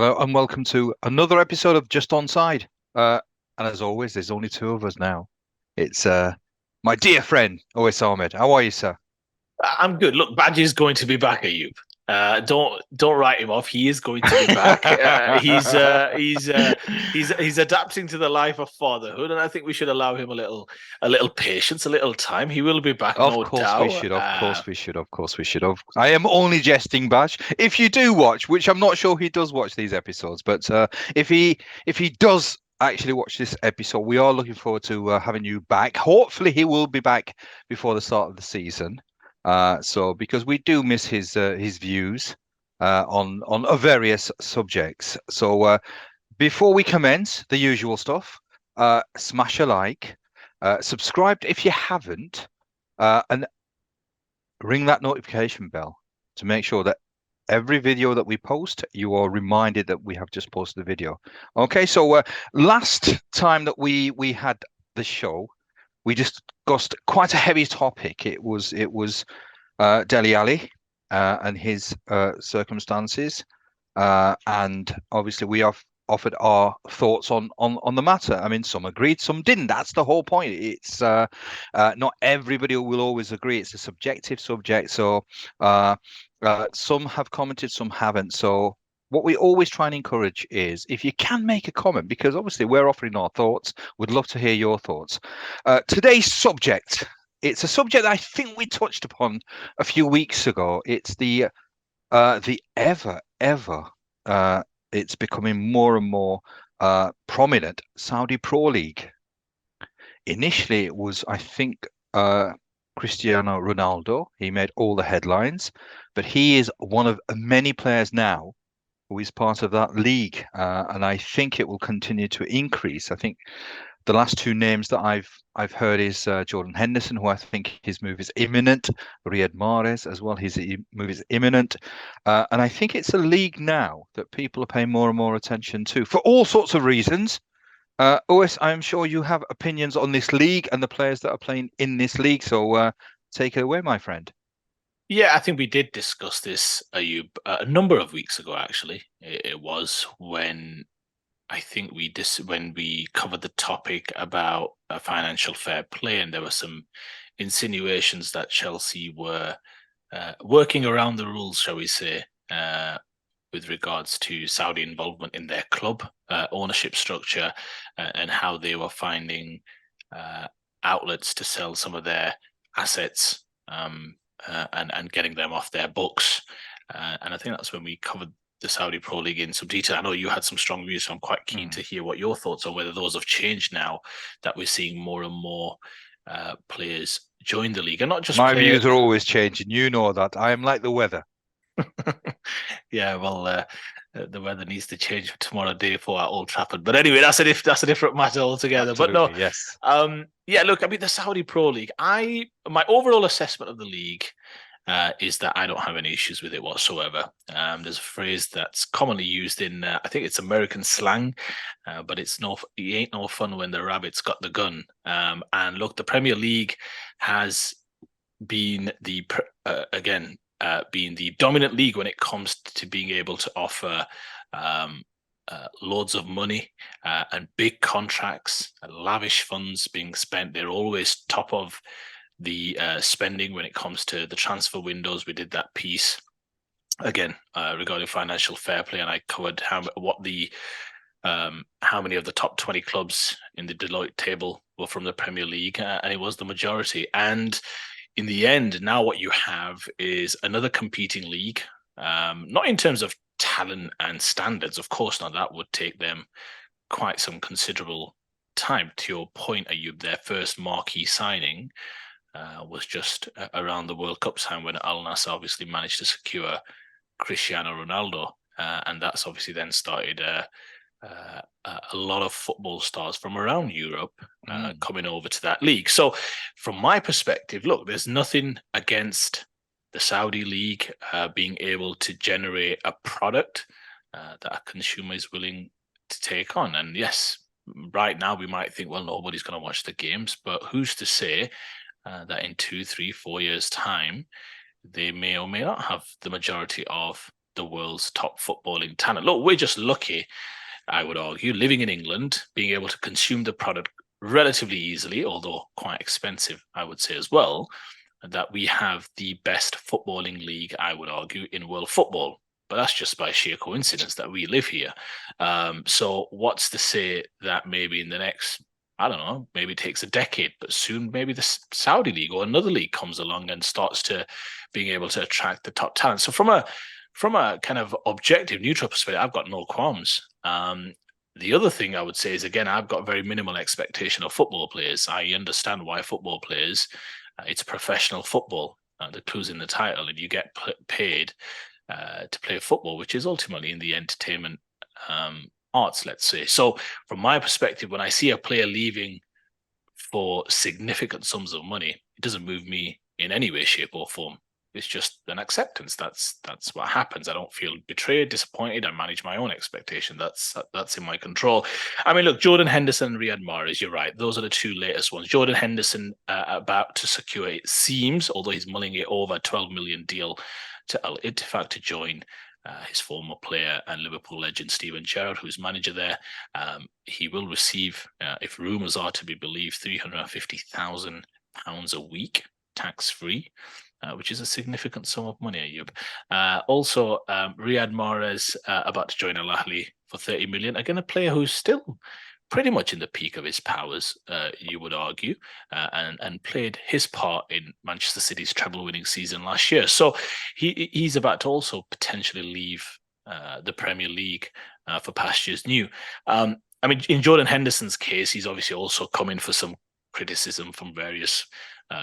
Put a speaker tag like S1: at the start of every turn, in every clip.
S1: Hello and welcome to another episode of Just Onside. And as always, there's only two of us now. It's my dear friend, Owais Ahmed. How are you, sir?
S2: I'm good. Look, Badge is going to be back, Ayub. Don't write him off. He is going to be back. He's adapting to the life of fatherhood, and I think we should allow him a little patience, a little time. He will be back,
S1: Of
S2: no
S1: course we
S2: doubt.
S1: should. Of course we should. Of course we should. I am only jesting, Bash. If you do watch, which I'm not sure he does watch these episodes, but if he does actually watch this episode, we are looking forward to having you back. Hopefully, he will be back before the start of the season. So because we do miss his views on various subjects. So before we commence the usual stuff, smash a like, subscribe if you haven't, and ring that notification bell to make sure that every video that we post, you are reminded that we have just posted a video. Okay, so last time that we had the show, we discussed quite a heavy topic. It was Dele Alli and his circumstances, and obviously we have offered our thoughts on the matter. I mean, some agreed, some didn't. That's the whole point. It's not everybody will always agree. It's a subjective subject. So some have commented, some haven't. So what we always try and encourage is if you can make a comment, because obviously we're offering our thoughts. We'd love to hear your thoughts. Today's subject. It's a subject that I think we touched upon a few weeks ago. It's the ever it's becoming more and more prominent Saudi Pro League. Initially, it was, I think, Cristiano Ronaldo. He made all the headlines, but he is one of many players now who is part of that league, and I think it will continue to increase. I think the last two names that I've heard is Jordan Henderson, who I think his move is imminent. Riyad Mahrez as well, his move is imminent, and I think it's a league now that people are paying more and more attention to for all sorts of reasons. OS, I'm sure you have opinions on this league and the players that are playing in this league, so take it away, my friend.
S2: Yeah, I think we did discuss this, Ayub, a number of weeks ago. Actually, it was when I think when we covered the topic about financial fair play, and there were some insinuations that Chelsea were working around the rules, shall we say, with regards to Saudi involvement in their club ownership structure, and how they were finding outlets to sell some of their assets, and getting them off their books. And I think that's when we covered the Saudi Pro League in some detail. I know you had some strong views, so I'm quite keen to hear what your thoughts are, whether those have changed now that we're seeing more and more players join the league, and not just
S1: My
S2: players.
S1: views are always changing. You know that. I am like the weather.
S2: Yeah, well, the weather needs to change tomorrow day for at Old Trafford. But anyway, that's a different matter altogether. But no,
S1: Absolutely, yes.
S2: yeah, look, I mean, the Saudi Pro League. My overall assessment of the league is that I don't have any issues with it whatsoever. There's a phrase that's commonly used in, I think it's American slang, but it ain't no fun when the rabbit's got the gun. And look, the Premier League has been being the dominant league when it comes to being able to offer loads of money and big contracts, and lavish funds being spent. They're always top of the spending when it comes to the transfer windows. We did that piece again regarding financial fair play, and I covered how many of the top 20 clubs in the Deloitte table were from the Premier League, and it was the majority. And in the end, now what you have is another competing league, not in terms of talent and standards, of course not. That would take them quite some considerable time. To your point, Ayub, their first marquee signing was just around the World Cup time when Al Nassr obviously managed to secure Cristiano Ronaldo, and that's obviously then started a lot of football stars from around Europe coming over to that league. So, from my perspective, look, there's nothing against the Saudi league being able to generate a product that a consumer is willing to take on. And yes, right now we might think, well, nobody's going to watch the games, but who's to say that in 2, 3, 4 years' time, they may or may not have the majority of the world's top footballing talent. Look, we're just lucky, I would argue, living in England, being able to consume the product relatively easily, although quite expensive, I would say as well, that we have the best footballing league, I would argue, in world football. But that's just by sheer coincidence that we live here. So what's to say that maybe in the next, I don't know, maybe it takes a decade, but soon maybe the Saudi league or another league comes along and starts to being able to attract the top talent. So from a kind of objective, neutral perspective, I've got no qualms. The other thing I would say is, again, I've got very minimal expectation of football players. I understand why football players, it's professional football. The clue's in the title, and you get paid to play football, which is ultimately in the entertainment arts, let's say. So from my perspective, when I see a player leaving for significant sums of money, it doesn't move me in any way, shape or form. It's just an acceptance. That's what happens. I don't feel betrayed, disappointed. I manage my own expectation. That's in my control. I mean, look, Jordan Henderson and Riyad Mahrez, you're right. Those are the two latest ones. Jordan Henderson about to secure, it seems, although he's mulling it over, a 12 million deal to Al Ittifaq to join his former player and Liverpool legend Steven Gerrard, who's manager there. He will receive, if rumours are to be believed, £350,000 a week, tax-free, which is a significant sum of money, Ayub. Also, Riyad Mahrez about to join Al Ahly for 30 million. Again, a player who's still pretty much in the peak of his powers, you would argue, and played his part in Manchester City's treble-winning season last year. So he's about to also potentially leave the Premier League for pastures new. I mean, in Jordan Henderson's case, he's obviously also coming for some criticism from various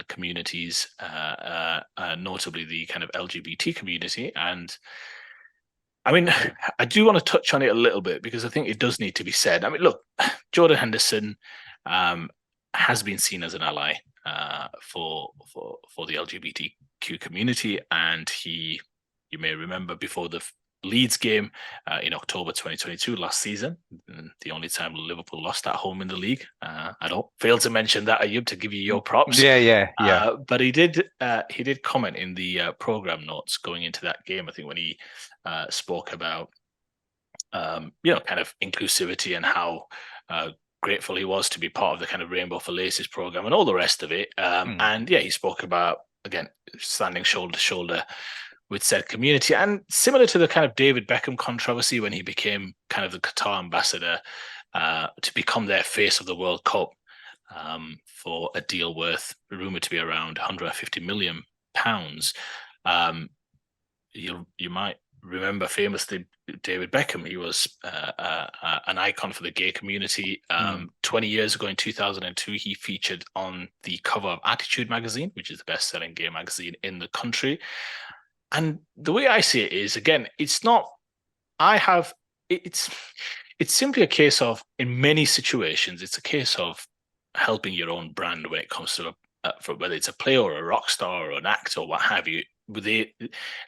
S2: communities, notably the kind of LGBT community. And I mean, I do want to touch on it a little bit because I think it does need to be said. I mean, look, Jordan Henderson has been seen as an ally for the LGBTQ community, and you may remember, before the Leeds game in October 2022 last season, the only time Liverpool lost at home in the league. I don't fail to mention that, Ayub, to give you your props.
S1: Yeah.
S2: But he did comment in the program notes going into that game, I think, when he spoke about kind of inclusivity and how grateful he was to be part of the kind of Rainbow for Laces program and all the rest of it. And yeah, he spoke about, again, standing shoulder to shoulder with said community, and similar to the kind of David Beckham controversy when he became kind of the Qatar ambassador to become their face of the World Cup for a deal worth, rumored to be around £150 million. You might remember famously David Beckham. He was an icon for the gay community. 20 years ago in 2002, he featured on the cover of Attitude magazine, which is the best-selling gay magazine in the country. And the way I see it is, again, it's simply a case of, in many situations, it's a case of helping your own brand when it comes to for whether it's a player or a rock star or an actor or what have you. They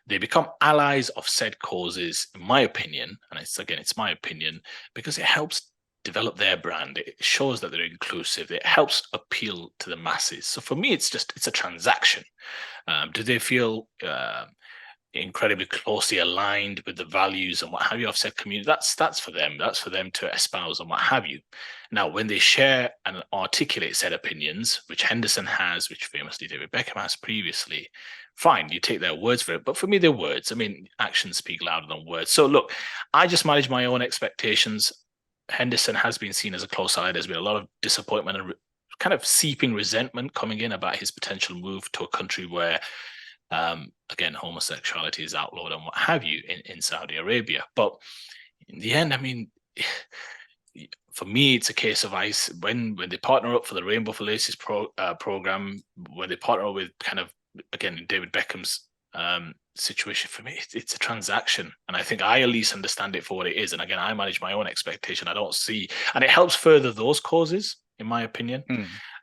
S2: become allies of said causes, in my opinion, and it's my opinion, because it helps develop their brand. It shows that they're inclusive. It helps appeal to the masses. So for me, it's a transaction. Do they feel incredibly closely aligned with the values and what have you of said community? That's for them. That's for them to espouse and what have you. Now, when they share and articulate said opinions, which Henderson has, which famously David Beckham has previously, fine, you take their words for it. But for me, they're words. I mean, actions speak louder than words. So look, I just manage my own expectations. Henderson has been seen as a close ally. There's been a lot of disappointment and kind of seeping resentment coming in about his potential move to a country where, again, homosexuality is outlawed and what have you in Saudi Arabia. But in the end, I mean, for me, it's a case of when they partner up for the Rainbow for Laces program, when they partner up with kind of, again, in David Beckham's situation, for me, it's a transaction. And I think I at least understand it for what it is. And again, I manage my own expectation. I don't see, and it helps further those causes, in my opinion.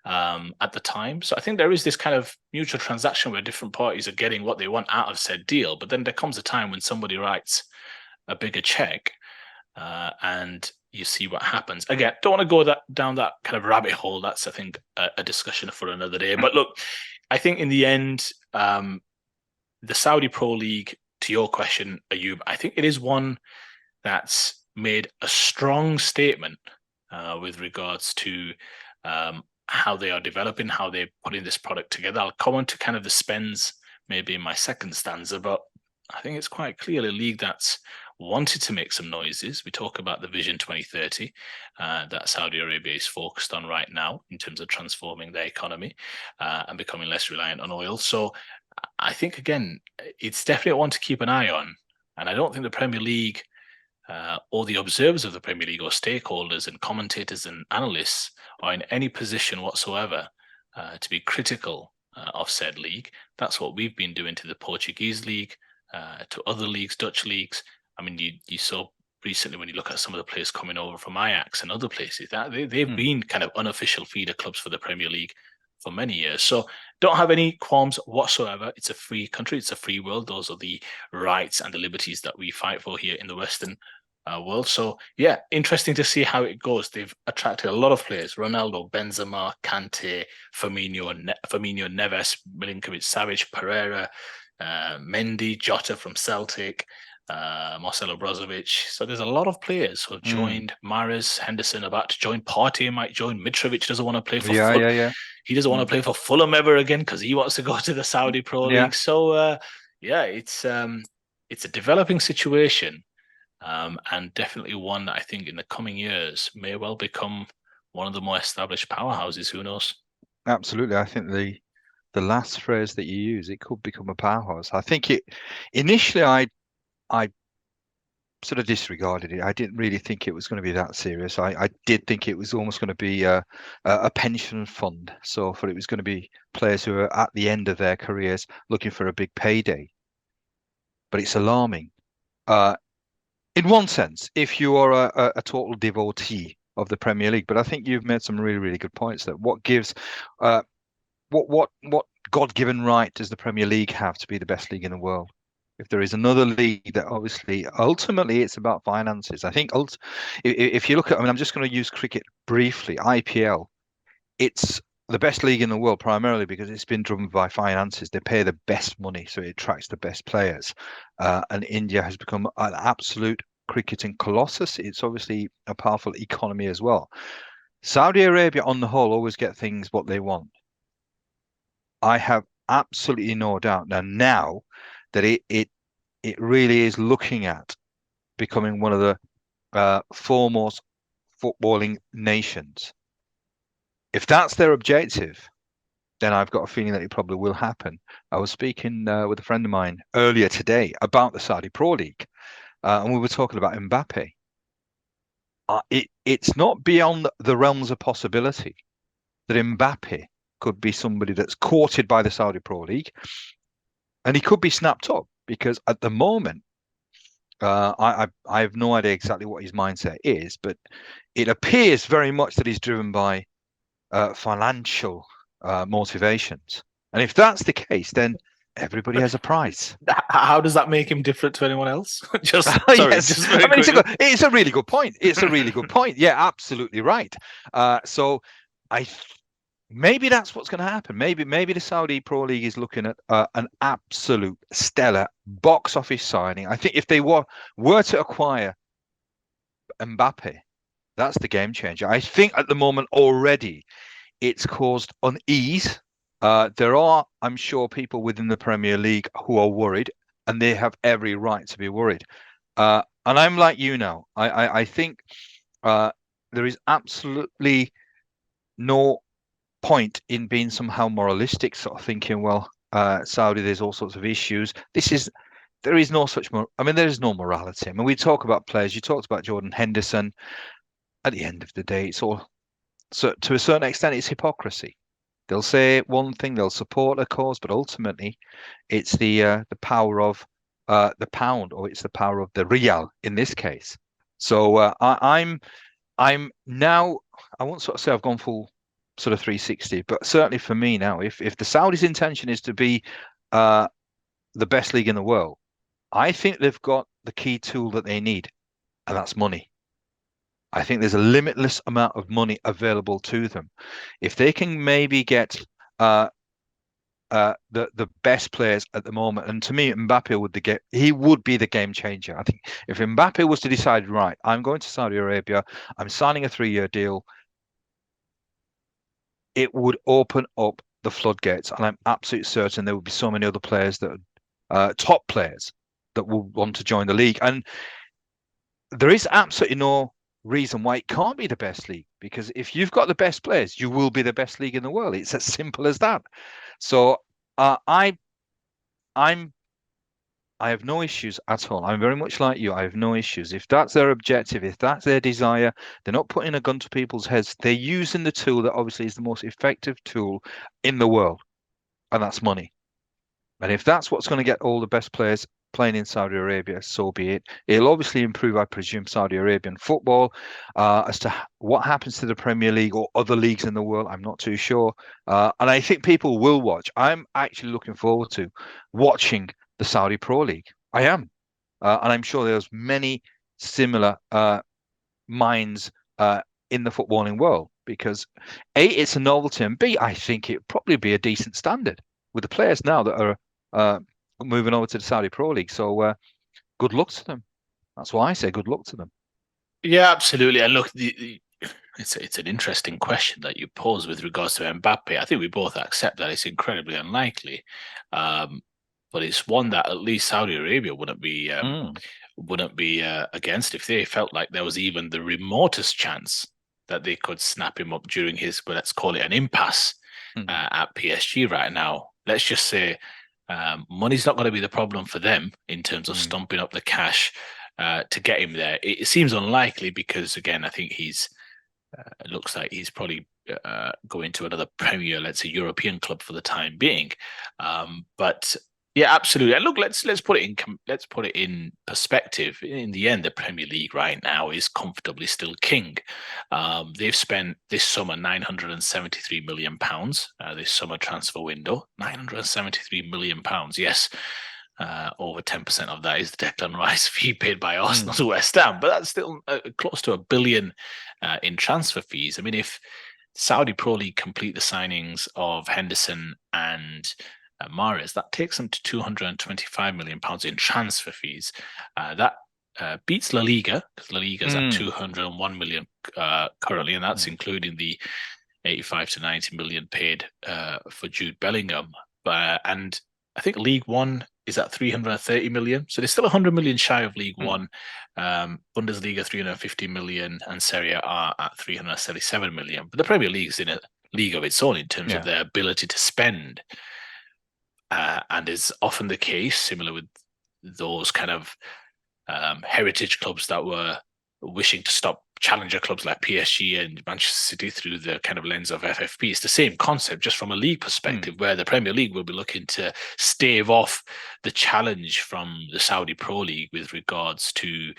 S2: At the time. So I think there is this kind of mutual transaction where different parties are getting what they want out of said deal. But then there comes a time when somebody writes a bigger check and you see what happens. Again, don't want to go down that kind of rabbit hole. That's, I think, a discussion for another day. But look, I think in the end, the Saudi Pro League, to your question, Ayub, I think it is one that's made a strong statement with regards to how they are developing, how they're putting this product together. I'll come on to kind of the spends maybe in my second stanza, but I think it's quite clearly a league that's wanted to make some noises. We talk about the Vision 2030 that Saudi Arabia is focused on right now in terms of transforming their economy and becoming less reliant on oil. So I think, again, it's definitely one to keep an eye on. And I don't think the Premier League or the observers of the Premier League or stakeholders and commentators and analysts are in any position whatsoever to be critical of said league. That's what we've been doing to the Portuguese league, to other leagues, Dutch leagues. I mean, you saw recently when you look at some of the players coming over from Ajax and other places, that they've been kind of unofficial feeder clubs for the Premier League for many years. So don't have any qualms whatsoever. It's a free country. It's a free world. Those are the rights and the liberties that we fight for here in the Western world. So yeah, interesting to see how it goes. They've attracted a lot of players: Ronaldo, Benzema, Kante, Firmino, Neves, Milinkovic-Savic, Pereira, Mendy, Jota from Celtic, Marcelo Brozovic. So there's a lot of players who have joined. Mahrez, Henderson about to join. Partey might join. Mitrovic doesn't want to play for
S1: Yeah.
S2: He doesn't want to play for Fulham ever again because he wants to go to the Saudi Pro League. So it's a developing situation. And definitely one that I think in the coming years may well become one of the more established powerhouses. Who knows?
S1: Absolutely. I think the last phrase that you use, it could become a powerhouse. I think initially I sort of disregarded it. I didn't really think it was going to be that serious. I did think it was almost going to be a pension fund. So for it was going to be players who are at the end of their careers looking for a big payday. But it's alarming. In one sense, if you are a total devotee of the Premier League, but I think you've made some really, really good points there. What gives, what God-given right does the Premier League have to be the best league in the world? If there is another league that obviously, ultimately, it's about finances. I think if you look at, I mean, I'm just going to use cricket briefly. IPL, it's the best league in the world primarily because it's been driven by finances. They pay the best money, so it attracts the best players. And India has become an absolute cricketing colossus. It's obviously a powerful economy as well. Saudi Arabia, on the whole, always get things what they want. I have absolutely no doubt now that it really is looking at becoming one of the foremost footballing nations. If that's their objective, then I've got a feeling that it probably will happen. I was speaking with a friend of mine earlier today about the Saudi Pro League, and we were talking about Mbappe. It's not beyond the realms of possibility that Mbappe could be somebody that's courted by the Saudi Pro League, and he could be snapped up because at the moment, I have no idea exactly what his mindset is, but it appears very much that he's driven by financial motivations. And if that's the case, then everybody has a price.
S2: How does that make him different to anyone else? Just
S1: Yes.
S2: very
S1: I mean,
S2: quickly.
S1: it's a really good point. It's a really good point. Yeah, absolutely right. So maybe that's what's going to happen. Maybe the Saudi Pro League is looking at an absolute stellar box office signing. I think if they were to acquire Mbappe, that's the game changer. I think at the moment already it's caused unease. There are, I'm sure, people within the Premier League who are worried, and they have every right to be worried. And I'm like you now. I think there is absolutely no point in being somehow moralistic, sort of thinking, well, Saudi, there's all sorts of issues. There is no such, I mean, there is no morality. I mean, we talk about players. You talked about Jordan Henderson. At the end of the day, it's all, so to a certain extent, it's hypocrisy. They'll say one thing, they'll support a cause, but ultimately, it's the power of the pound, or it's the power of the Riyal in this case. So I'm now, I won't sort of say I've gone full sort of 360, but certainly for me now, if the Saudis' intention is to be the best league in the world, I think they've got the key tool that they need, and that's money. I think there's a limitless amount of money available to them. If they can maybe get the best players at the moment. And to me, Mbappe would be the game changer. I think if Mbappe was to decide, right, I'm going to Saudi Arabia, I'm signing a 3-year deal, it would open up the floodgates, and I'm absolutely certain there would be so many other players that top players that will want to join the league. And there is absolutely no reason why it can't be the best league, because if you've got the best players, you will be the best league in the world. It's as simple as that. So I have no issues at all. I'm very much like you. I have no issues. If that's their objective, if that's their desire, they're not putting a gun to people's heads. They're using the tool that obviously is the most effective tool in the world, and that's money. And if that's what's going to get all the best players playing in Saudi Arabia, so be it. It'll obviously improve, I presume, Saudi Arabian football. As to what happens to the Premier League or other leagues in the world, I'm not too sure. And I think people will watch. I'm actually looking forward to watching the Saudi Pro League. I am. And I'm sure there's many similar minds in the footballing world, because A, it's a novelty, and B, I think it'd probably be a decent standard with the players now that are moving over to the Saudi Pro League. So good luck to them. That's why I say good luck to them.
S2: Yeah, absolutely. And look, it's an interesting question that you pose with regards to Mbappe. I think we both accept that it's incredibly unlikely, but it's one that at least Saudi Arabia wouldn't be against if they felt like there was even the remotest chance that they could snap him up during his, well, let's call it an impasse at PSG right now. Let's just say money's not going to be the problem for them in terms of stumping up the cash to get him there. It seems unlikely because, again, I think it looks like he's probably going to another Premier, let's say, European club for the time being. But yeah, absolutely. And look, let's put it in perspective. In the end, the Premier League right now is comfortably still king. They've spent this summer £973 million. This summer transfer window, £973 million. Yes. Over 10% of that is the Declan Rice fee paid by Arsenal to West Ham, but that's still close to £1 billion in transfer fees. I mean, if Saudi Pro League complete the signings of Henderson and Mahrez, that takes them to £225 million in transfer fees. That beats La Liga, because La Liga is at 201 million currently, and that's including the 85 to 90 million paid for Jude Bellingham. And I think League One is at 330 million. So they're still 100 million shy of League One. Bundesliga 350 million and Serie A are at 377 million. But the Premier League's in a league of its own in terms of their ability to spend. And is often the case, similar with those kind of heritage clubs that were wishing to stop challenger clubs like PSG and Manchester City through the kind of lens of FFP. It's the same concept, just from a league perspective, where the Premier League will be looking to stave off the challenge from the Saudi Pro League with regards to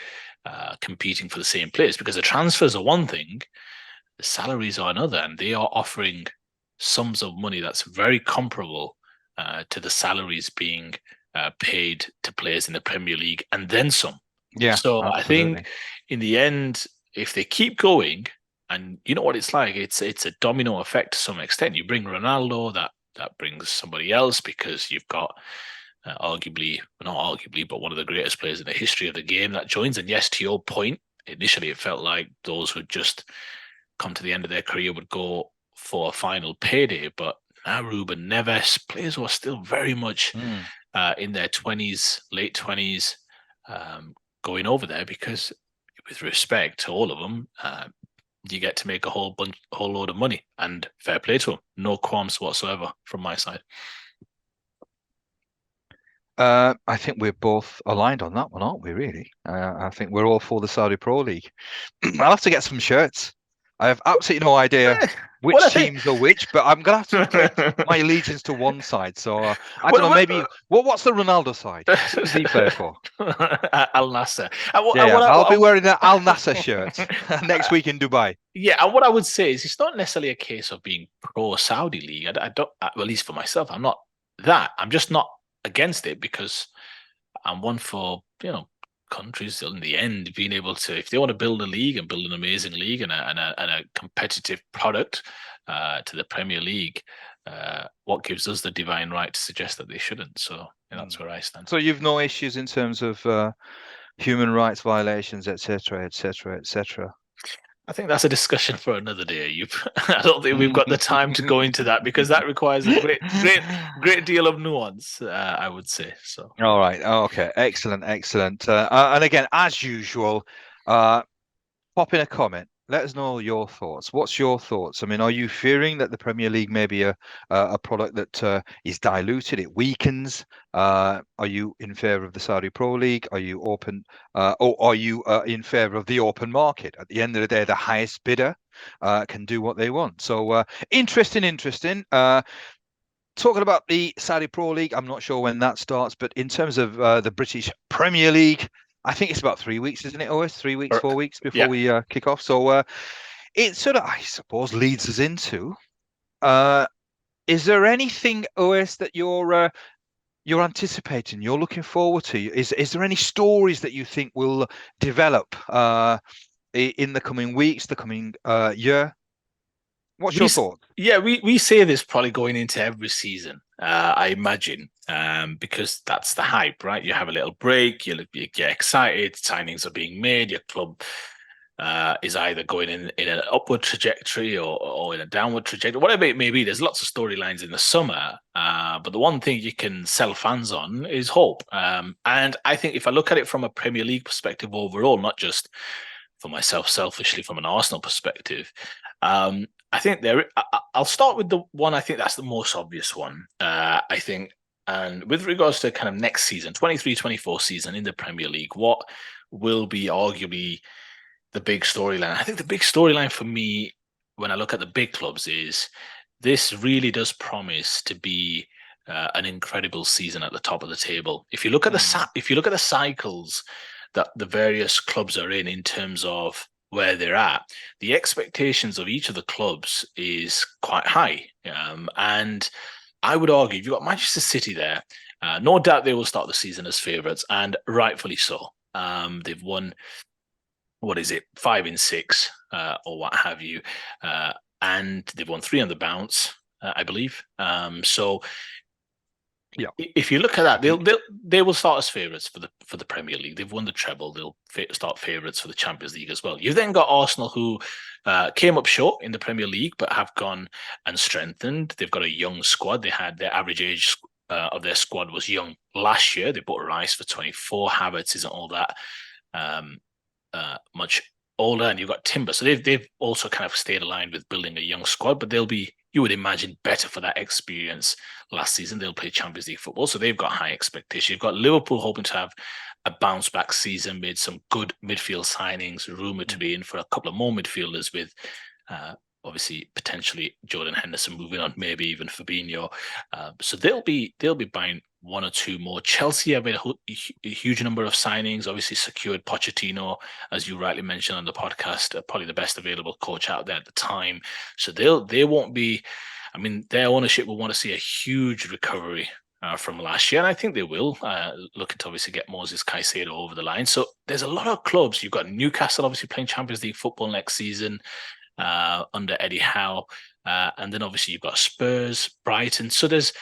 S2: competing for the same players, because the transfers are one thing, the salaries are another, and they are offering sums of money that's very comparable to the salaries being paid to players in the Premier League and then some.
S1: Yeah.
S2: So
S1: absolutely.
S2: I think in the end, if they keep going, and you know what it's like, it's a domino effect to some extent. You bring Ronaldo, that brings somebody else, because you've got not arguably, but one of the greatest players in the history of the game that joins. And yes, to your point, initially it felt like those who'd just come to the end of their career would go for a final payday, but now Ruben Neves, players who are still very much in their 20s, late 20s, going over there, because with respect to all of them, you get to make a whole load of money, and fair play to them. No qualms whatsoever from my side.
S1: I think we're both aligned on that one, aren't we, really? I think we're all for the Saudi Pro League. I'll have to get some shirts. I have absolutely no idea which teams are which, but I'm going to have to pledge my allegiance to one side. So I don't know, maybe... what's the Ronaldo side? Who does he play for?
S2: Al Nassr.
S1: I'll be wearing an Al Nassr shirt next week in Dubai.
S2: Yeah, and what I would say is it's not necessarily a case of being pro-Saudi League. I don't, at least for myself, I'm not that. I'm just not against it, because I'm one for, countries in the end being able to, if they want to build a league and build an amazing league and a competitive product to the Premier League, what gives us the divine right to suggest that they shouldn't? So that's where I stand.
S1: So you've no issues in terms of human rights violations, etc., etc., etc.
S2: I think that's a discussion for another day. I don't think we've got the time to go into that because that requires a great deal of nuance. I would say so.
S1: All right. Okay. Excellent. Excellent. And again, as usual, pop in a comment. Let us know your thoughts. What's your thoughts? I mean, are you fearing that the Premier League may be a product that is diluted, it weakens? Are you in favour of the Saudi Pro League? Are you open, or are you in favour of the open market? At the end of the day, the highest bidder can do what they want. So interesting. Talking about the Saudi Pro League, I'm not sure when that starts, but in terms of the British Premier League, I think it's about 3 weeks, isn't it, OS? 3 weeks, 4 weeks before we kick off. So it sort of, I suppose, leads us into. Is there anything, OS, that you're anticipating? You're looking forward to? Is there any stories that you think will develop in the coming weeks, the coming year? What's your thought?
S2: Yeah, we say this probably going into every season, I imagine, because that's the hype, right? You have a little break, you get excited, signings are being made, your club is either going in an upward trajectory or in a downward trajectory, whatever it may be. There's lots of storylines in the summer, but the one thing you can sell fans on is hope. And I think if I look at it from a Premier League perspective overall, not just for myself selfishly from an Arsenal perspective, I think I'll start with the one I think that's the most obvious one. I think, and with regards to kind of next season, 23-24 season in the Premier League, what will be arguably the big storyline? I think the big storyline for me, when I look at the big clubs, is this really does promise to be an incredible season at the top of the table. If you look at the cycles that the various clubs are in terms of where they're at, the expectations of each of the clubs is quite high. And I would argue you've got Manchester City there. No doubt they will start the season as favourites, and rightfully so. They've won, 5 in 6, or what have you. And they've won 3 on the bounce, I believe. So yeah, if you look at that, they will start as favourites for the Premier League. They've won the treble. They'll start favourites for the Champions League as well. You've then got Arsenal, who came up short in the Premier League, but have gone and strengthened. They've got a young squad. They had their average age of their squad was young last year. They bought Rice for 24. Havertz isn't all that much older, and you've got Timber. So they've also kind of stayed aligned with building a young squad, but they'll be, you would imagine, better for that experience last season. They'll play Champions League football, so they've got high expectations. You've got Liverpool hoping to have a bounce back season, made some good midfield signings, rumored to be in for a couple of more midfielders with obviously potentially Jordan Henderson moving on, maybe even Fabinho. So they'll be buying 1 or 2 more. Chelsea have made a huge number of signings, obviously secured Pochettino, as you rightly mentioned on the podcast, probably the best available coach out there at the time. So they won't be, I mean, their ownership will want to see a huge recovery from last year, and I think they will, looking to obviously get Moses Caicedo over the line. So there's a lot of clubs. You've got Newcastle obviously playing Champions League football next season under Eddie Howe, and then obviously you've got Spurs, Brighton. So there's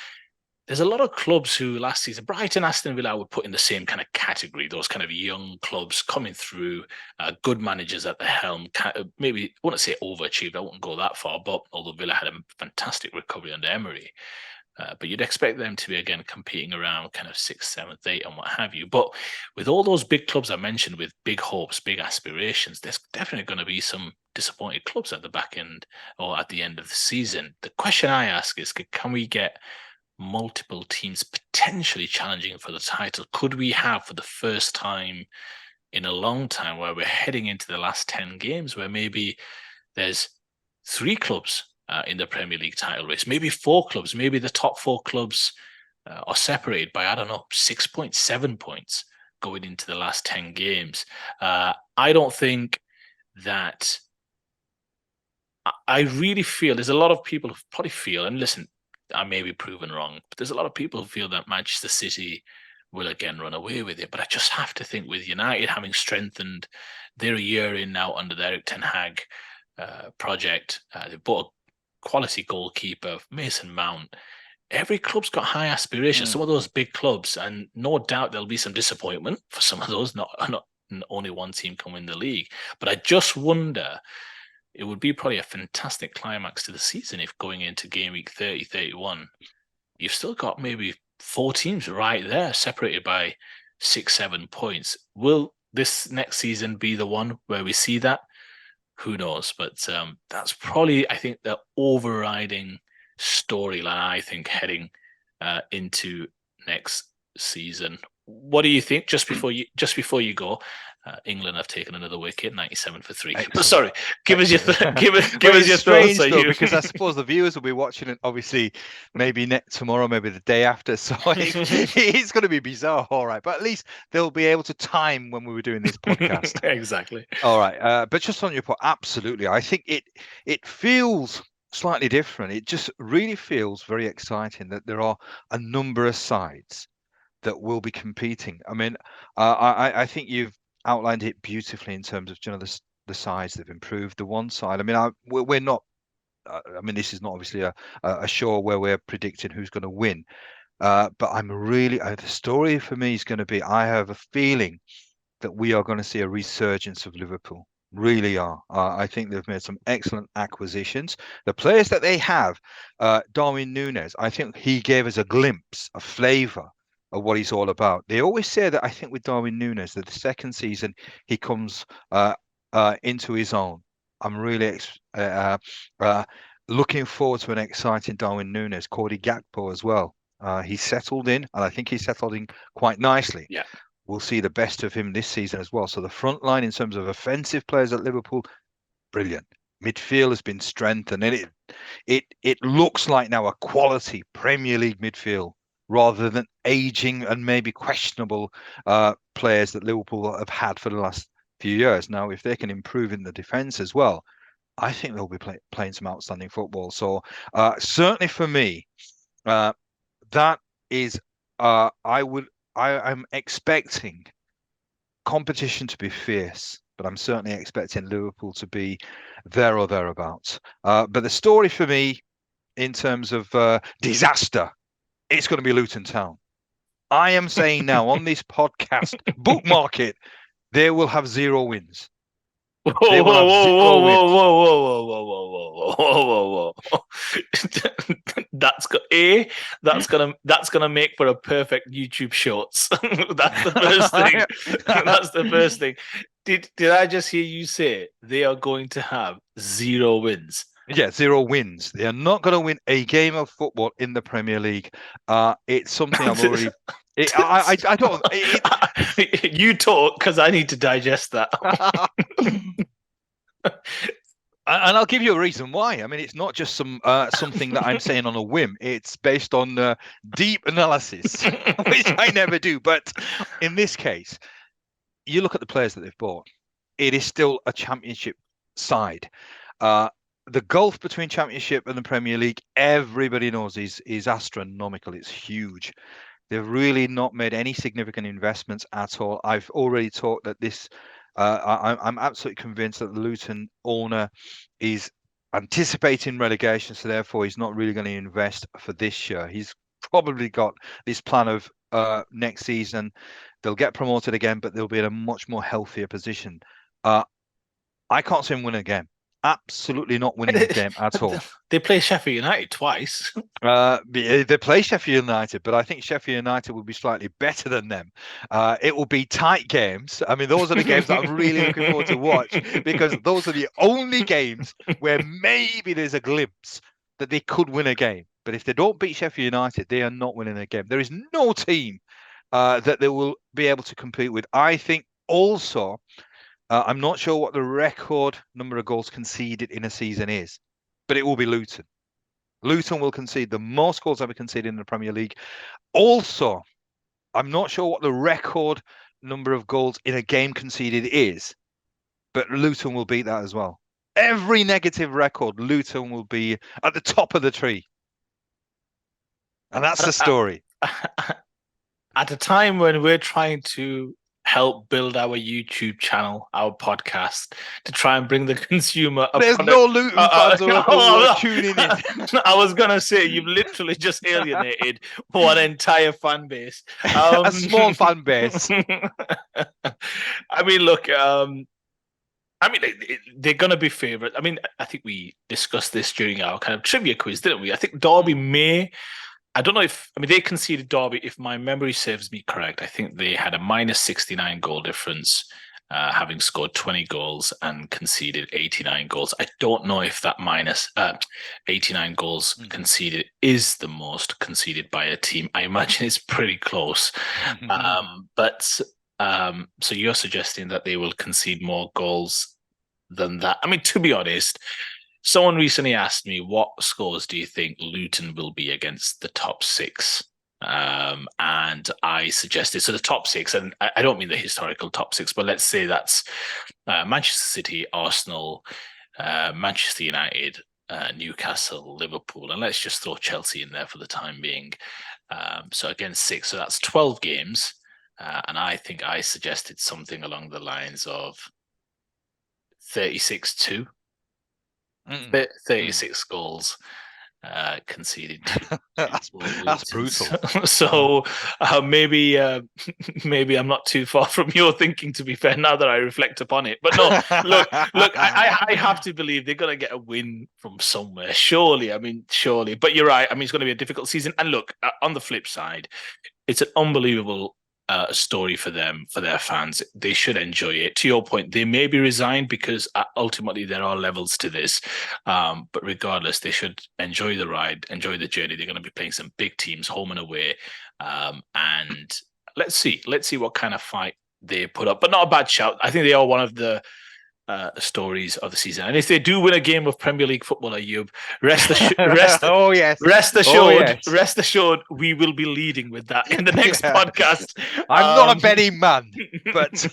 S2: a lot of clubs who last season, Brighton, Aston Villa, I would put in the same kind of category. Those kind of young clubs coming through, good managers at the helm. Maybe, I wouldn't say overachieved, I wouldn't go that far, but although Villa had a fantastic recovery under Emery. But you'd expect them to be, again, competing around kind of 6th, 7th, 8th, and what have you. But with all those big clubs I mentioned with big hopes, big aspirations, there's definitely going to be some disappointed clubs at the back end or at the end of the season. The question I ask is, can we get multiple teams potentially challenging for the title? Could we have, for the first time in a long time, where we're heading into the last 10 games, where maybe there's 3 clubs in the Premier League title race, maybe 4 clubs, maybe the top 4 clubs are separated by, I don't know, 6 points, 7 points going into the last 10 games. I don't think that, I really feel there's a lot of people who probably feel, and listen, I may be proven wrong, but there's a lot of people who feel that Manchester City will again run away with it. But I just have to think, with United having strengthened, they're a year in now under the Erik ten Hag project. They bought quality goalkeeper, Mason Mount. Every club's got high aspirations. Some of those big clubs, and no doubt there'll be some disappointment for some of those. Not only one team can win the league, but I just wonder. It would be probably a fantastic climax to the season if going into game week 30, 31, you've still got maybe 4 teams right there, separated by 6, 7 points. Will this next season be the one where we see that? Who knows? But that's probably, I think, the overriding storyline, I think, heading into next season. What do you think? Just before you go, England have taken another wicket, 97 for 3.
S1: Excellent.
S2: But sorry, give us your give us your
S1: strange
S2: thoughts.
S1: Though, because I suppose the viewers will be watching it obviously maybe tomorrow, maybe the day after. So it's going to be bizarre. All right, but at least they'll be able to time when we were doing this podcast.
S2: Exactly.
S1: All right, but just on your point, absolutely. I think it feels slightly different. It just really feels very exciting that there are a number of sides that will be competing. I mean, I think you've outlined it beautifully in terms of the sides that have improved. The one side, I mean, we're not. I mean, this is not obviously a show where we're predicting who's going to win. But I'm really the story for me is going to be. I have a feeling that we are going to see a resurgence of Liverpool. Really are. I think they've made some excellent acquisitions. The players that they have, Darwin Núñez, I think he gave us a glimpse, a flavour of what he's all about. They always say that I think with Darwin Núñez that the second season he comes into his own. I'm really looking forward to an exciting Darwin Núñez, Cody Gakpo as well. He's settled in, and I think he's settled in quite nicely.
S2: Yeah.
S1: We'll see the best of him this season as well. So the front line in terms of offensive players at Liverpool, brilliant. Midfield has been strengthened, and it looks like now a quality Premier League midfield rather than aging and maybe questionable players that Liverpool have had for the last few years. Now, if they can improve in the defence as well, I think they'll be playing some outstanding football. So certainly for me, that is, I'm expecting competition to be fierce, but I'm certainly expecting Liverpool to be there or thereabouts. But the story for me, in terms of disaster, it's going to be Luton Town. I am saying now on this podcast, bookmark it, they will have 0 wins. They will have 0 wins.
S2: Whoa. That's gonna make for a perfect YouTube Shorts. That's the first thing. That's the first thing. Did I just hear you say they are going to have 0 wins?
S1: Yeah, 0 wins. They are not going to win a game of football in the Premier League. It's something I've already. I don't.
S2: You talk because I need to digest that.
S1: And I'll give you a reason why. I mean, it's not just something that I'm saying on a whim. It's based on deep analysis, which I never do. But in this case, you look at the players that they've bought. It is still a Championship side. The gulf between Championship and the Premier League, everybody knows, is astronomical. It's huge. They've really not made any significant investments at all. I've already talked that this. I'm absolutely convinced that the Luton owner is anticipating relegation, so therefore he's not really going to invest for this year. He's probably got this plan of next season they'll get promoted again, but they'll be in a much more healthier position. I can't see him win a game. Absolutely not winning a game at all.
S2: They play Sheffield United twice.
S1: They play Sheffield United, but I think Sheffield United will be slightly better than them. It will be tight games. I mean, those are the games that I'm really looking forward to watch, because those are the only games where maybe there's a glimpse that they could win a game. But if they don't beat Sheffield United, they are not winning a game. There is no team that they will be able to compete with. I think also, I'm not sure what the record number of goals conceded in a season is, but it will be Luton. Luton will concede the most goals ever conceded in the Premier League. Also, I'm not sure what the record number of goals in a game conceded is, but Luton will beat that as well. Every negative record, Luton will be at the top of the tree. And that's the story.
S2: At a time when we're trying to help build our YouTube channel, our podcast, to try and bring the consumer a
S1: There's
S2: product.
S1: no Luton fans who are tuning in.
S2: I was gonna say you've literally just alienated one entire fan base.
S1: A small fan base.
S2: I mean, look. I mean, they're going to be favourite. I mean, I think we discussed this during our kind of trivia quiz, didn't we? I think Derby may. I don't know if. I mean, they conceded Derby, if my memory serves me correct. I think they had a minus 69 goal difference, having scored 20 goals and conceded 89 goals. I don't know if that minus 89 goals conceded is the most conceded by a team. I imagine it's pretty close. So you're suggesting that they will concede more goals than that? I mean, to be honest, someone recently asked me, what scores do you think Luton will be against the top six? And I suggested, so the top six, and I don't mean the historical top six, but let's say that's Manchester City, Arsenal, Manchester United, Newcastle, Liverpool, and let's just throw Chelsea in there for the time being. So against six, so that's 12 games. And I think I suggested something along the lines of 36-2. 36 goals conceded.
S1: That's brutal.
S2: So maybe I'm not too far from your thinking, to be fair, now that I reflect upon it. But no, look, I have to believe they're going to get a win from somewhere. Surely. But you're right. I mean, it's going to be a difficult season. And look, on the flip side, it's an unbelievable story for them, for their fans. They should enjoy it. To your point, they may be resigned because ultimately there are levels to this. But regardless, they should enjoy the ride, enjoy the journey. They're going to be playing some big teams home and away. And let's see what kind of fight they put up. But not a bad shout. I think they are one of the stories of the season. And if they do win a game of Premier League football, Ayub, rest assured, we will be leading with that in the next podcast.
S1: I'm not a betting man, but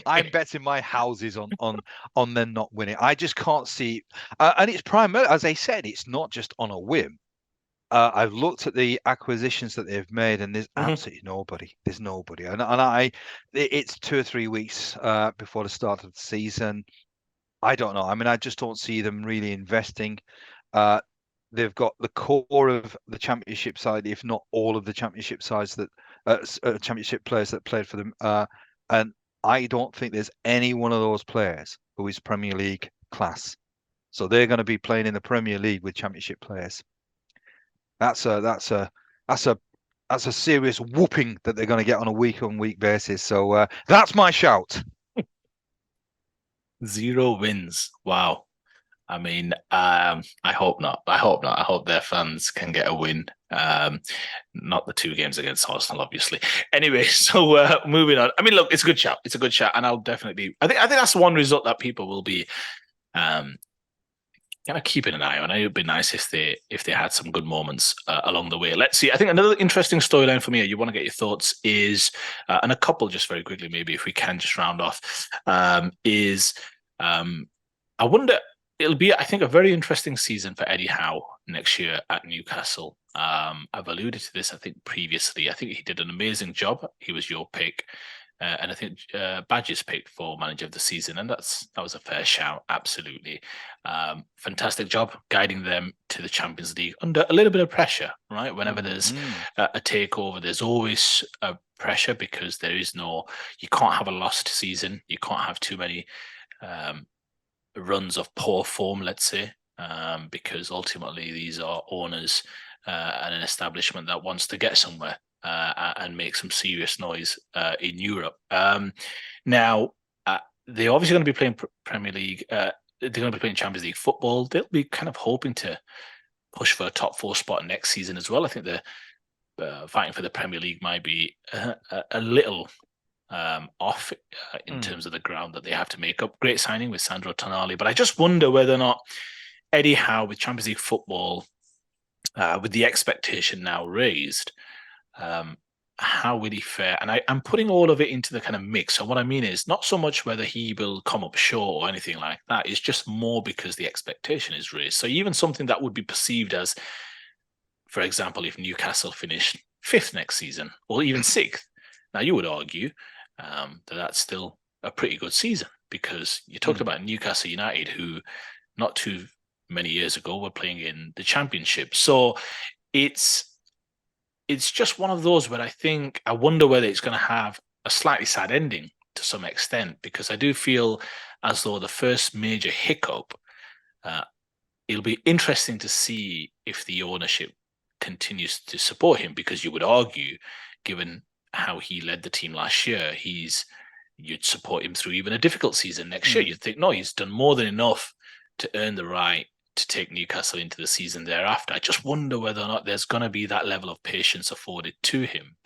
S1: I'm betting my houses on them not winning. I just can't see, and it's primarily, as I said, it's not just on a whim. I've looked at the acquisitions that they've made, and there's absolutely nobody. There's nobody, and it's 2 or 3 weeks before the start of the season. I don't know. I mean, I just don't see them really investing. They've got the core of the Championship side, if not all of the Championship sides that Championship players that played for them, and I don't think there's any one of those players who is Premier League class. So they're going to be playing in the Premier League with Championship players. That's a serious whooping that they're going to get on a week-on-week basis. So that's my shout.
S2: 0 wins. Wow. I mean, I hope not. I hope their fans can get a win. Not the 2 games against Arsenal, obviously. Anyway, so moving on. I mean, look, it's a good shout. It's a good shout, and I'll definitely. I think that's one result that people will be kind of keeping an eye on. It would be nice if they had some good moments along the way. Let's see. I think another interesting storyline for me, you want to get your thoughts, is and a couple just very quickly, maybe if we can just round off, is I wonder, it'll be, I think, a very interesting season for Eddie Howe next year at Newcastle. I've alluded to this, I think, previously. I think he did an amazing job. He was your pick. And I think Badger's pick for manager of the season, and that was a fair shout, absolutely. Fantastic job guiding them to the Champions League under a little bit of pressure, right? Whenever there's a takeover, there's always a pressure because you can't have a lost season, you can't have too many runs of poor form, let's say, because ultimately these are owners and an establishment that wants to get somewhere. And make some serious noise in Europe. Now, they're obviously going to be playing Premier League. They're going to be playing Champions League football. They'll be kind of hoping to push for a top 4 spot next season as well. I think the fighting for the Premier League might be a little off in terms of the ground that they have to make up. Great signing with Sandro Tonali, but I just wonder whether or not Eddie Howe with Champions League football, with the expectation now raised, how will he fare? And I'm putting all of it into the kind of mix. So what I mean is not so much whether he will come up short or anything like that. It's just more because the expectation is raised. So even something that would be perceived as, for example, if Newcastle finished 5th next season or even 6th, now you would argue that's still a pretty good season, because you talked about Newcastle United, who not too many years ago were playing in the Championship. So it's just one of those where I wonder whether it's going to have a slightly sad ending to some extent, because I do feel as though the first major hiccup, it'll be interesting to see if the ownership continues to support him, because you would argue, given how he led the team last year, you'd support him through even a difficult season next year. You'd think, no, he's done more than enough to earn the right to take Newcastle into the season thereafter. I just wonder whether or not there's going to be that level of patience afforded to him,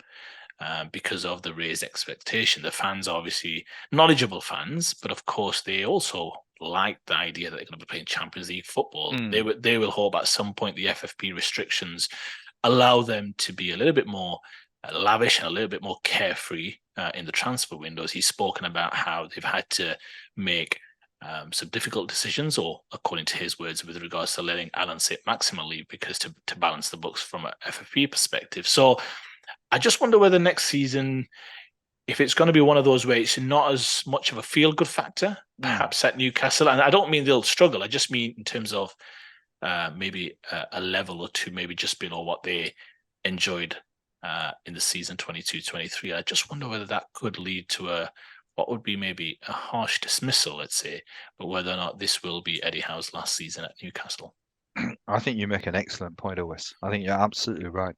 S2: because of the raised expectation. The fans are obviously knowledgeable fans, but of course they also like the idea that they're going to be playing Champions League football. They will hope at some point the FFP restrictions allow them to be a little bit more lavish and a little bit more carefree in the transfer windows. He's spoken about how they've had to make some difficult decisions, or according to his words, with regards to letting Alan sit maximum leave, because to balance the books from an FFP perspective. So I just wonder whether next season, if it's going to be one of those where it's not as much of a feel-good factor, perhaps at Newcastle. And I don't mean they'll struggle. I just mean in terms of maybe a level or two, maybe just below what they enjoyed in the season 22-23. I just wonder whether that could lead to what would be maybe a harsh dismissal, let's say, but whether or not this will be Eddie Howe's last season at Newcastle.
S1: I think you make an excellent point, Owis. I think you're absolutely right.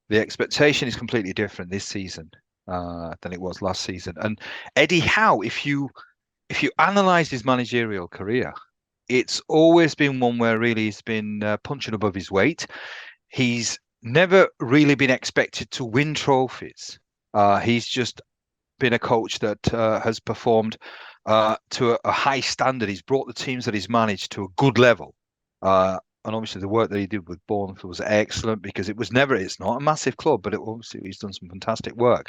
S1: The expectation is completely different this season than it was last season. And Eddie Howe, if you analyse his managerial career, it's always been one where really he's been punching above his weight. He's never really been expected to win trophies. He's just been a coach that has performed to a high standard. He's brought the teams that he's managed to a good level. And obviously the work that he did with Bournemouth was excellent, because it's not a massive club, but obviously he's done some fantastic work.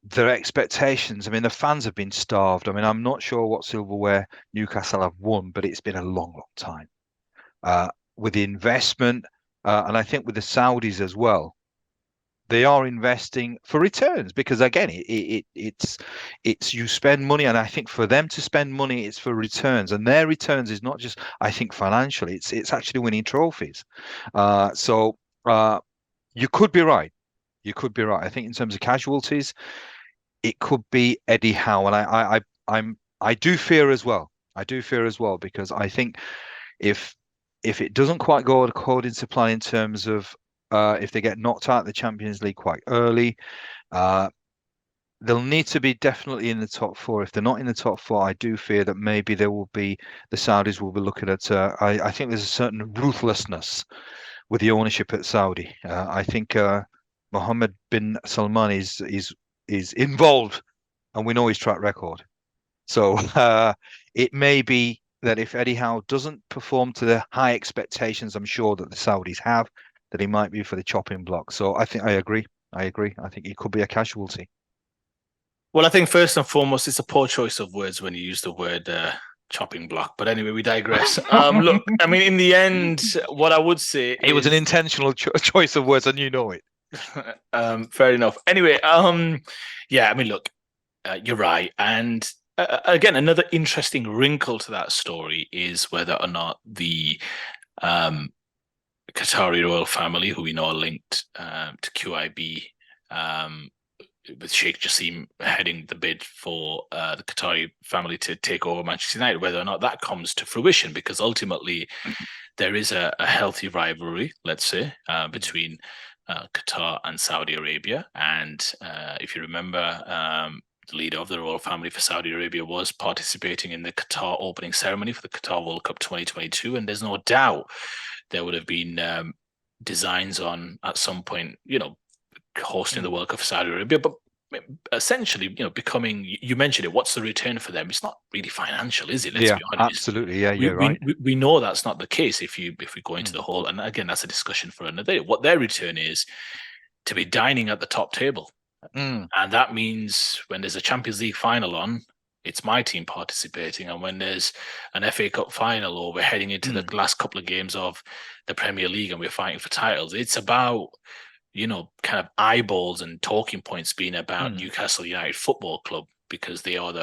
S1: Their expectations, I mean, the fans have been starved. I mean, I'm not sure what silverware Newcastle have won, but it's been a long, long time. With the investment, and I think with the Saudis as well, they are investing for returns, because again, it's you spend money, and I think for them to spend money, it's for returns, and their returns is not just, I think, financially, it's actually winning trophies. So you could be right. You could be right. I think in terms of casualties, it could be Eddie Howe, and I do fear as well. I do fear as well, because I think if it doesn't quite go according to plan in terms of if they get knocked out of the Champions League quite early, they'll need to be definitely in the top four. If they're not in the top four, I do fear that maybe the Saudis will be looking at. I think there's a certain ruthlessness with the ownership at Saudi. I think Mohammed bin Salman is involved, and we know his track record. So it may be that if Eddie Howe doesn't perform to the high expectations, I'm sure that the Saudis have, that he might be for the chopping block. So I think I agree. I think he could be a casualty.
S2: Well, I think first and foremost, it's a poor choice of words when you use the word chopping block. But anyway, we digress. Look, I mean, in the end, what I would say
S1: it was an intentional choice of words, and you know it.
S2: Fair enough. Anyway, yeah, I mean, look, you're right. And again, another interesting wrinkle to that story is whether or not the Qatari royal family, who we know are linked to QIB, with Sheikh Jassim heading the bid for the Qatari family to take over Manchester United, whether or not that comes to fruition, because ultimately there is a healthy rivalry, let's say, between Qatar and Saudi Arabia. And if you remember, the leader of the royal family for Saudi Arabia was participating in the Qatar opening ceremony for the Qatar World Cup 2022. And there's no doubt there would have been designs on, at some point, hosting the World Cup for Saudi Arabia, but essentially, becoming, you mentioned it, what's the return for them? It's not really financial, is it? Let's be honest.
S1: Absolutely. Yeah, you're right.
S2: We know that's not the case if we go into the whole, and again, that's a discussion for another day. What their return is to be dining at the top table. And that means when there's a Champions League final on, it's my team participating. And when there's an FA Cup final, or we're heading into the last couple of games of the Premier League and we're fighting for titles, it's about kind of eyeballs and talking points being about
S1: Mm.
S2: Newcastle United Football Club because they are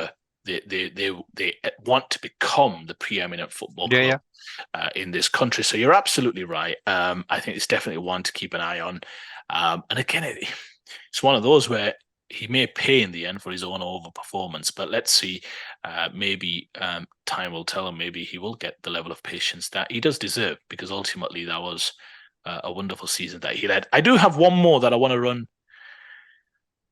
S2: they want to become the preeminent football
S1: Yeah,
S2: club
S1: yeah.
S2: in this country. So you're absolutely right. I think it's definitely one to keep an eye on. And again, it's one of those where he may pay in the end for his own overperformance, but let's see. Maybe time will tell him. Maybe he will get the level of patience that he does deserve, because ultimately that was a wonderful season that he led. I do have one more that I want to run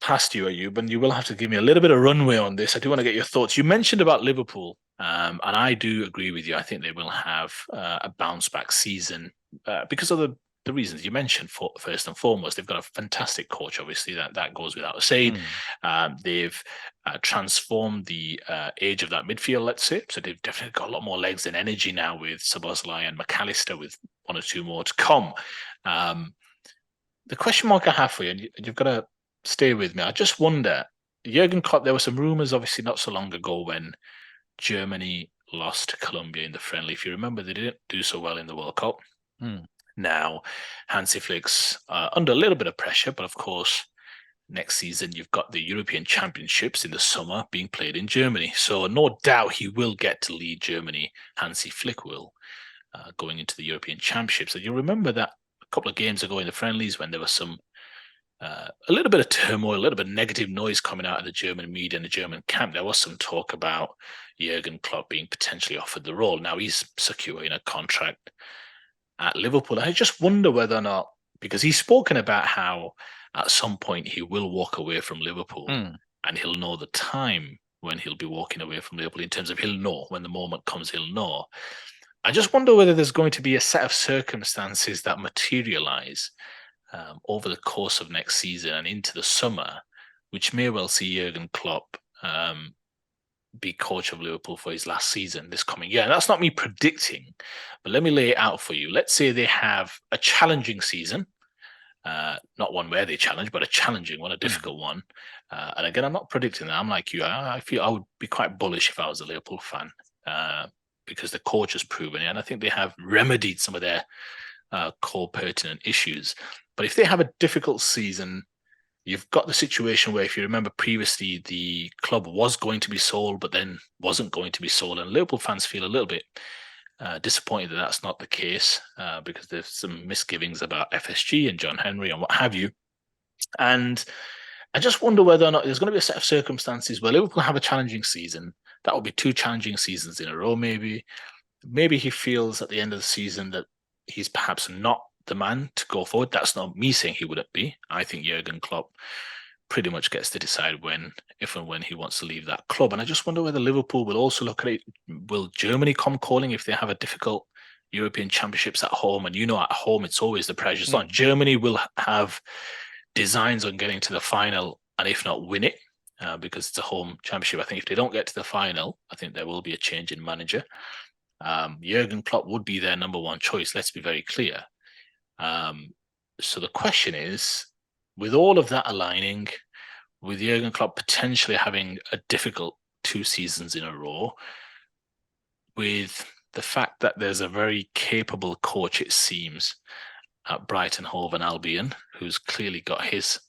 S2: past you, Ayub, and you will have to give me a little bit of runway on this. I do want to get your thoughts. You mentioned about Liverpool, and I do agree with you. I think they will have a bounce back season because of the reasons you mentioned. First and foremost, they've got a fantastic coach. Obviously, that goes without saying. They've transformed the age of that midfield, let's say. So they've definitely got a lot more legs and energy now with Szoboszlai and McAllister, with one or two more to come. The question mark I have for you, and you've got to stay with me. I just wonder, Jurgen Klopp, there were some rumours, obviously, not so long ago when Germany lost to Colombia in the friendly. If you remember, they didn't do so well in the World Cup. Now, Hansi Flick's under a little bit of pressure, but of course, next season you've got the European Championships in the summer being played in Germany. So no doubt he will get to lead Germany, Hansi Flick will, going into the European Championships. So you remember that a couple of games ago in the friendlies when there was some a little bit of turmoil, a little bit of negative noise coming out of the German media and the German camp. There was some talk about Jurgen Klopp being potentially offered the role. Now he's securing a contract at Liverpool. I just wonder whether or not, because he's spoken about how at some point he will walk away from Liverpool and he'll know the time when he'll be walking away from Liverpool, in terms of he'll know when the moment comes, he'll know. I just wonder whether there's going to be a set of circumstances that materialize over the course of next season and into the summer, which may well see Jurgen Klopp be coach of Liverpool for his last season this coming year. And that's not me predicting, but let me lay it out for you. Let's say they have a challenging season, not one where they challenge, but a challenging one, a difficult one. And again, I'm not predicting that. I'm like you. I feel I would be quite bullish if I was a Liverpool fan, because the coach has proven it, and I think they have remedied some of their core pertinent issues. But if they have a difficult season, you've got the situation where, if you remember previously, the club was going to be sold, but then wasn't going to be sold. And Liverpool fans feel a little bit disappointed that that's not the case, because there's some misgivings about FSG and John Henry and what have you. And I just wonder whether or not there's going to be a set of circumstances where Liverpool have a challenging season. That will be two challenging seasons in a row, maybe. Maybe he feels at the end of the season that he's perhaps not the man to go forward. That's not me saying he wouldn't be. I think Jurgen Klopp pretty much gets to decide when, if and when he wants to leave that club. And I just wonder whether Liverpool will also look at it. Will Germany come calling if they have a difficult European Championships at home? And at home, it's always the pressure. It's not Germany will have designs on getting to the final, and if not, win it, because it's a home championship. I think if they don't get to the final, I think there will be a change in manager. Jurgen Klopp would be their number one choice. Let's be very clear. So the question is, with all of that aligning, with Jurgen Klopp potentially having a difficult 2 seasons in a row, with the fact that there's a very capable coach, it seems, at Brighton Hove and Albion, who's clearly got his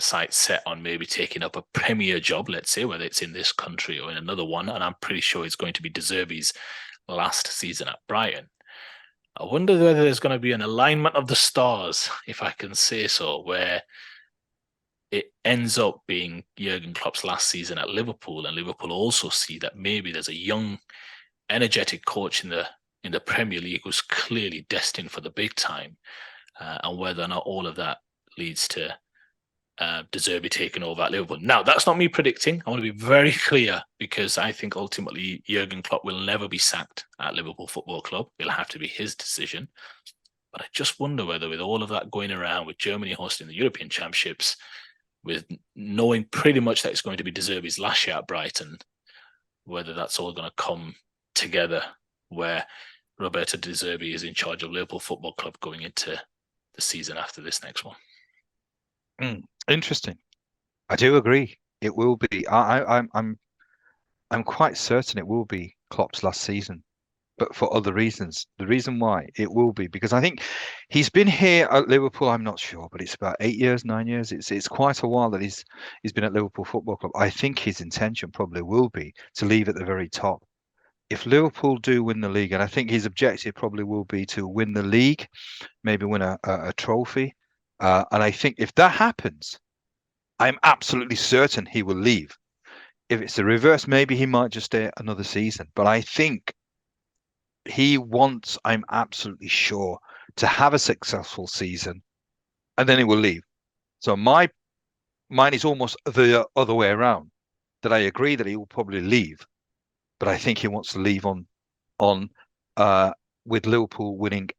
S2: sights set on maybe taking up a Premier job, let's say, whether it's in this country or in another one, and I'm pretty sure it's going to be De Zerbi's last season at Brighton. I wonder whether there's going to be an alignment of the stars, if I can say so, where it ends up being Jurgen Klopp's last season at Liverpool, and Liverpool also see that maybe there's a young, energetic coach in the Premier League who's clearly destined for the big time, and whether or not all of that leads to De Zerbi taking over at Liverpool. Now, that's not me predicting. I want to be very clear, because I think ultimately Jurgen Klopp will never be sacked at Liverpool Football Club. It'll have to be his decision. But I just wonder whether, with all of that going around, with Germany hosting the European Championships, with knowing pretty much that it's going to be De Zerbi's last year at Brighton, whether that's all going to come together where Roberto De Zerbi is in charge of Liverpool Football Club going into the season after this next one.
S1: Interesting. I do agree. It will be. I'm quite certain it will be Klopp's last season but for other reasons. The reason why it will be because I think he's been here at Liverpool. I'm not sure, but it's about 8 years, 9 years. It's quite a while that he's been at Liverpool Football Club. I think his intention probably will be to leave at the very top. If Liverpool do win the league, and I think his objective probably will be to win the league, maybe win a trophy. And I think if that happens, I'm absolutely certain he will leave. If it's the reverse, maybe he might just stay another season. But I think he wants, I'm absolutely sure, to have a successful season and then he will leave. So mine is almost the other way around. That I agree that he will probably leave, but I think he wants to leave on uh with Liverpool winning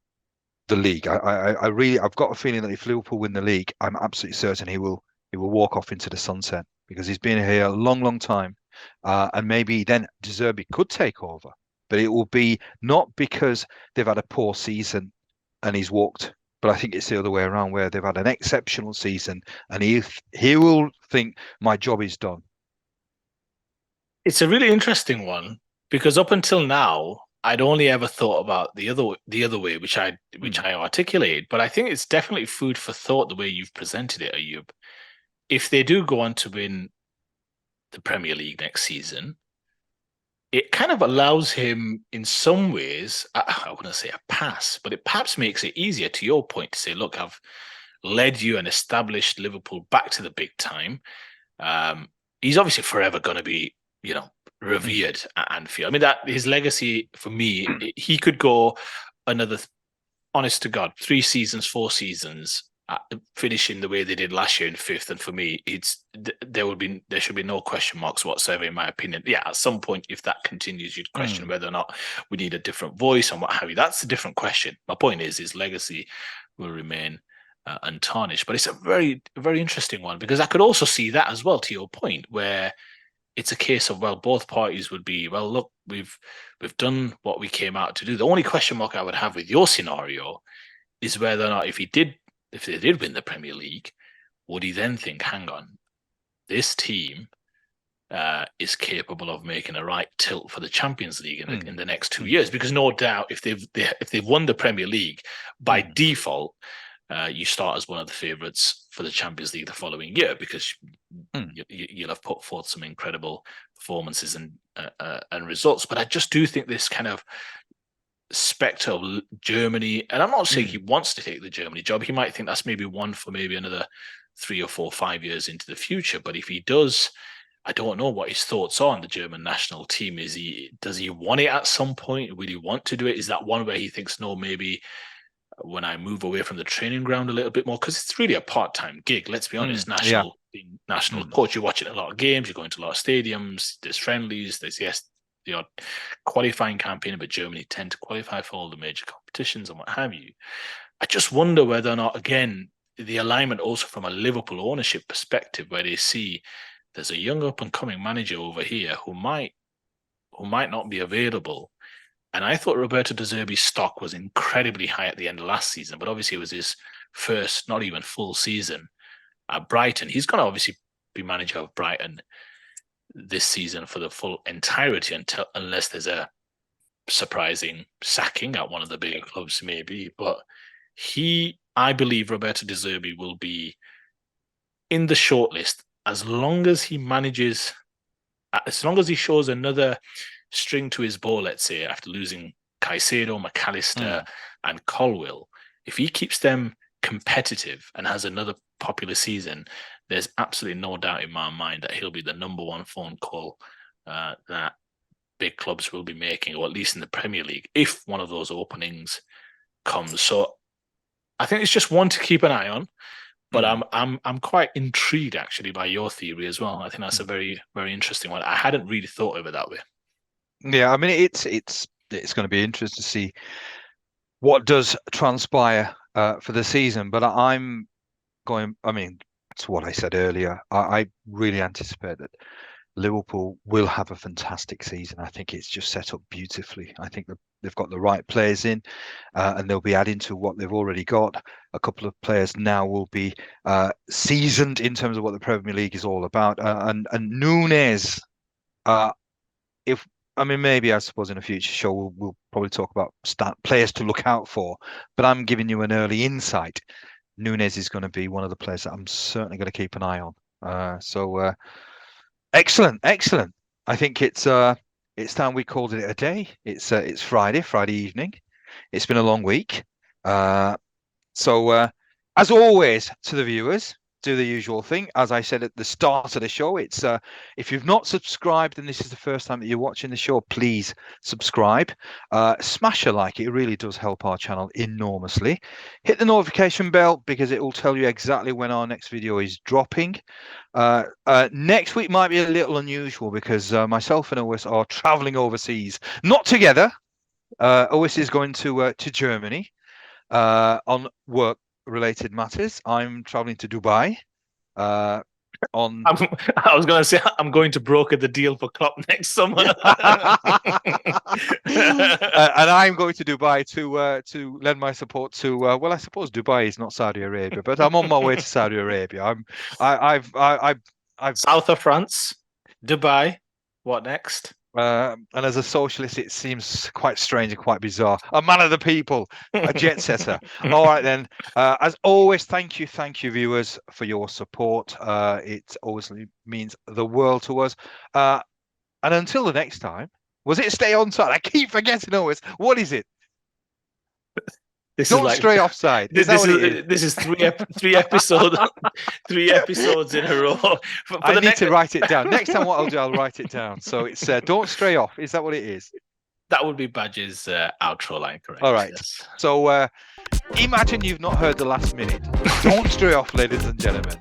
S1: the league. I really I've got a feeling that if Liverpool win the league, I'm absolutely certain he will walk off into the sunset because he's been here a long, long time, and maybe then De Zerbi could take over, but it will be not because they've had a poor season and he's walked, but I think it's the other way around where they've had an exceptional season and he will think my job is done.
S2: It's a really interesting one because up until now, I'd only ever thought about the other way, which
S1: Mm,
S2: I articulated. But I think it's definitely food for thought the way you've presented it, Ayub. If they do go on to win the Premier League next season, it kind of allows him, in some ways, I wouldn't say a pass, but it perhaps makes it easier. To your point, to say, look, I've led you and established Liverpool back to the big time. He's obviously forever going to be,
S1: mm,
S2: revered at Anfield. I mean, that his legacy for me, he could go another, honest to God, 3 seasons, 4 seasons, finishing the way they did last year in fifth. And for me, there should be no question marks whatsoever, in my opinion. Yeah, at some point, if that continues, you'd question
S1: mm,
S2: whether or not we need a different voice and what have you. That's a different question. My point is, his legacy will remain untarnished. But it's a very, very interesting one because I could also see that as well, to your point, where it's a case of, well, both parties would be, well, look, we've done what we came out to do. The only question mark I would have with your scenario is whether or not if they did win the Premier League, would he then think, hang on, this team is capable of making a right tilt for the Champions League
S1: mm,
S2: in the next two
S1: mm,
S2: years? Because no doubt, if they've won the Premier League by
S1: mm,
S2: default, you start as one of the favourites for the Champions League the following year because
S1: mm,
S2: you'll have put forth some incredible performances and results. But I just do think this kind of spectre of Germany, and I'm not saying he
S1: mm,
S2: wants to take the Germany job. He might think that's maybe one for maybe another 3 or 4, 5 years into the future. But if he does, I don't know what his thoughts are on the German national team. Does he want it at some point? Will he want to do it? Is that one where he thinks, no, maybe when I move away from the training ground a little bit more, because it's really a part-time gig. Let's be honest.
S1: yeah.
S2: Being national
S1: Mm,
S2: coach, you're watching a lot of games, you're going to a lot of stadiums. There's friendlies. There's the odd qualifying campaign, but Germany tend to qualify for all the major competitions and what have you. I just wonder whether or not, again, the alignment also from a Liverpool ownership perspective, where they see there's a young up and coming manager over here who might not be available. And I thought Roberto De Zerbi's stock was incredibly high at the end of last season, but obviously it was his first, not even full season at Brighton. He's going to obviously be manager of Brighton this season for the full entirety unless there's a surprising sacking at one of the bigger clubs, maybe. But I believe Roberto De Zerbi will be in the shortlist as long as he manages, as long as he shows another string to his bow, let's say, after losing Caicedo, McAllister,
S1: mm,
S2: and Colwill. If he keeps them competitive and has another popular season, there's absolutely no doubt in my mind that he'll be the number one phone call that big clubs will be making, or at least in the Premier League, if one of those openings comes. So I think it's just one to keep an eye on. But
S1: mm,
S2: I'm quite intrigued actually by your theory as well. I think that's a
S1: mm.
S2: very, very interesting one. I hadn't really thought of it that way.
S1: Yeah, I mean it's going to be interesting to see what does transpire for the season. But I'm going. I mean, to what I said earlier, I really anticipate that Liverpool will have a fantastic season. I think it's just set up beautifully. I think that they've got the right players in, and they'll be adding to what they've already got. A couple of players now will be seasoned in terms of what the Premier League is all about. And Nunes, uh, if I mean, maybe I suppose in a future show we'll probably talk about players to look out for, but I'm giving you an early insight. Nunes is going to be one of the players that I'm certainly going to keep an eye on. So excellent, excellent. I think it's time we called it a day. It's Friday evening. It's been a long week. So as always, to the viewers, do the usual thing. As I said at the start of the show, it's if you've not subscribed and this is the first time that you're watching the show, please subscribe. Smash a like. It really does help our channel enormously. Hit the notification bell because it will tell you exactly when our next video is dropping. Next week might be a little unusual because myself and Owen are traveling overseas, not together. Owen is going to Germany on work related matters. I'm traveling to Dubai I
S2: was going to say I'm going to broker the deal for Klopp next summer.
S1: And I'm going to Dubai to lend my support to well, I suppose Dubai is not Saudi Arabia, but I'm on my way to Saudi Arabia. I've
S2: South of France, Dubai. What next?
S1: And as a socialist, it seems quite strange and quite bizarre. A man of the people, a jet setter. All right, then. As always, thank you, viewers, for your support. It always means the world to us. And until the next time, was it stay on side? I keep forgetting always. What is it? Don't stray offside. This
S2: is three episodes, 3 episodes in a row.
S1: I need to write it down. Next time, what I'll do, I'll write it down. So it's don't stray off. Is that what it is?
S2: That would be Badge's outro line, correct?
S1: All right.
S2: Yes.
S1: So imagine you've not heard the last minute. Don't stray off, ladies and gentlemen.